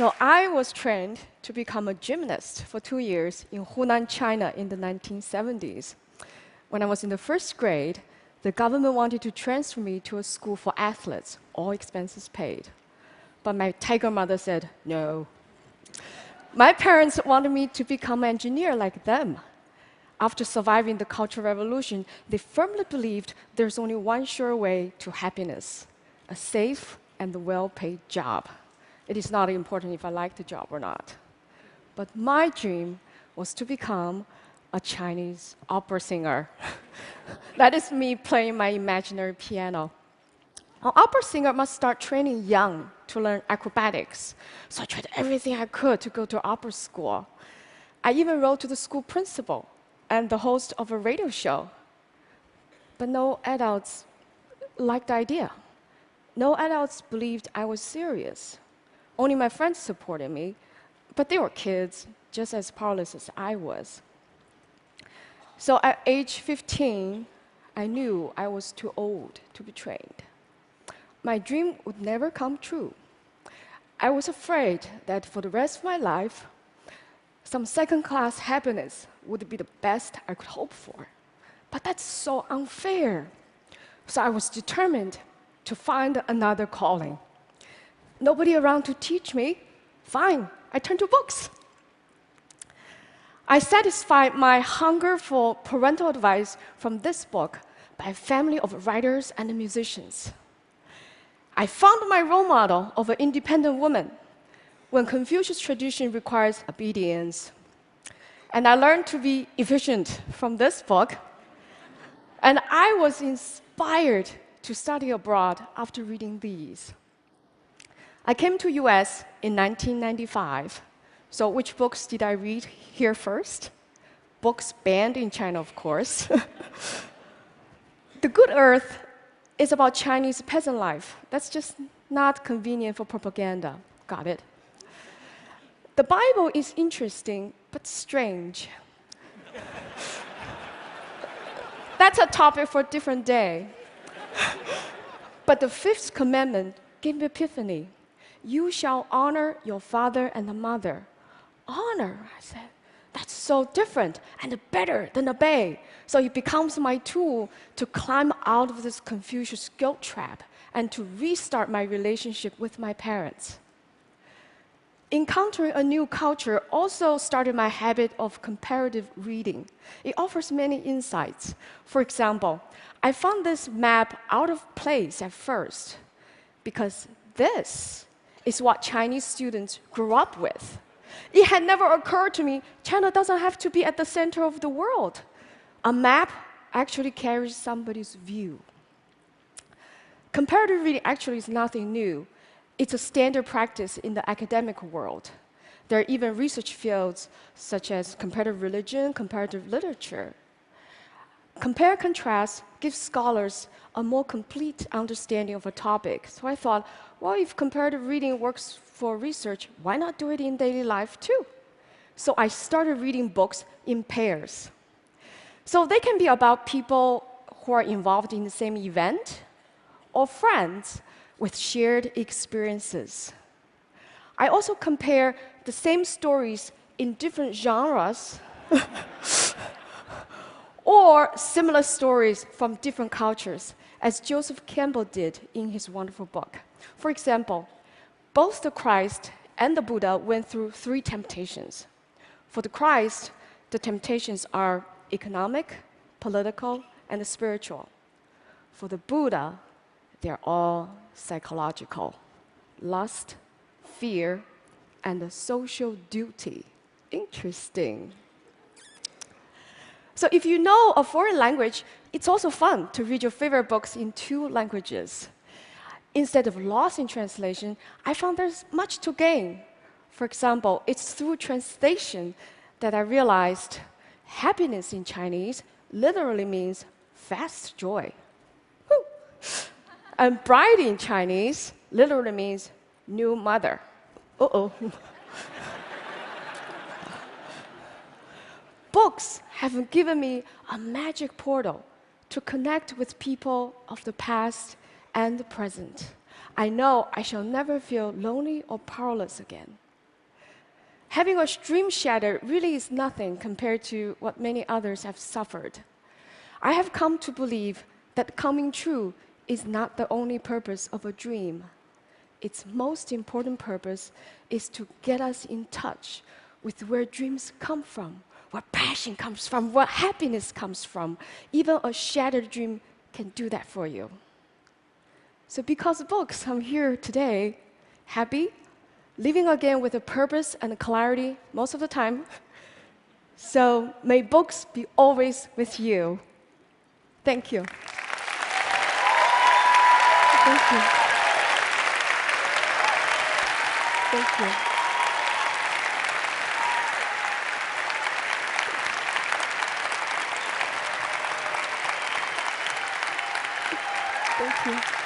So I was trained to become a gymnast for 2 years in Hunan, China in the 1970s. When I was in the first grade, the government wanted to transfer me to a school for athletes, all expenses paid. But my tiger mother said, no. My parents wanted me to become an engineer like them. After surviving the Cultural Revolution, they firmly believed there's only one sure way to happiness, a safe and well-paid job. It is not important if I like the job or not. But my dream was to become a Chinese opera singer. That is me playing my imaginary piano. An opera singer must start training young to learn acrobatics. So I tried everything I could to go to opera school. I even wrote to the school principal and the host of a radio show. But no adults liked the idea. No adults believed I was serious. Only my friends supported me, but they were kids, just as powerless as I was. So at age 15, I knew I was too old to be trained. My dream would never come true. I was afraid that for the rest of my life, some second-class happiness would be the best I could hope for. But that's so unfair. So I was determined to find another calling. Nobody around to teach me? Fine, I turned to books. I satisfied my hunger for parental advice from this book by a family of writers and musicians. I found my role model of an independent woman when Confucius tradition requires obedience. And I learned to be efficient from this book. And I was inspired to study abroad after reading these. I came to US in 1995. So which books did I read here first? Books banned in China, of course. The Good Earth is about Chinese peasant life. That's just not convenient for propaganda. Got it. The Bible is interesting, but strange. That's a topic for a different day. But the fifth commandment gave me epiphany. You shall honor your father and the mother. Honor, I said, that's so different and better than obey. So it becomes my tool to climb out of this Confucius guilt trap and to restart my relationship with my parents. Encountering a new culture also started my habit of comparative reading. It offers many insights. For example, I found this map out of place at first because this is what Chinese students grew up with. It had never occurred to me, China doesn't have to be at the center of the world. A map actually carries somebody's view. Comparative reading actually is nothing new. It's a standard practice in the academic world. There are even research fields such as comparative religion, comparative literature. Compare-contrast gives scholars a more complete understanding of a topic. So I thought, well, if comparative reading works for research, why not do it in daily life too? So I started reading books in pairs. So they can be about people who are involved in the same event or friends with shared experiences. I also compare the same stories in different genres or similar stories from different cultures, as Joseph Campbell did in his wonderful book. For example, both the Christ and the Buddha went through 3 temptations. For the Christ, the temptations are economic, political, and spiritual. For the Buddha, they're all psychological: lust, fear, and a social duty. Interesting. So if you know a foreign language, it's also fun to read your favorite books in 2 languages. Instead of loss in translation, I found there's much to gain. For example, it's through translation that I realized happiness in Chinese literally means fast joy. Woo. And bride in Chinese literally means new mother. Uh-oh. Books have given me a magic portal to connect with people of the past and the present. I know I shall never feel lonely or powerless again. Having a dream shattered really is nothing compared to what many others have suffered. I have come to believe that coming true is not the only purpose of a dream. Its most important purpose is to get us in touch with where dreams come from, where passion comes from, where happiness comes from. Even a shattered dream can do that for you. So because of books, I'm here today, happy, living again with a purpose and a clarity most of the time. So may books be always with you. Thank you. Thank you. Thank you. Thank you.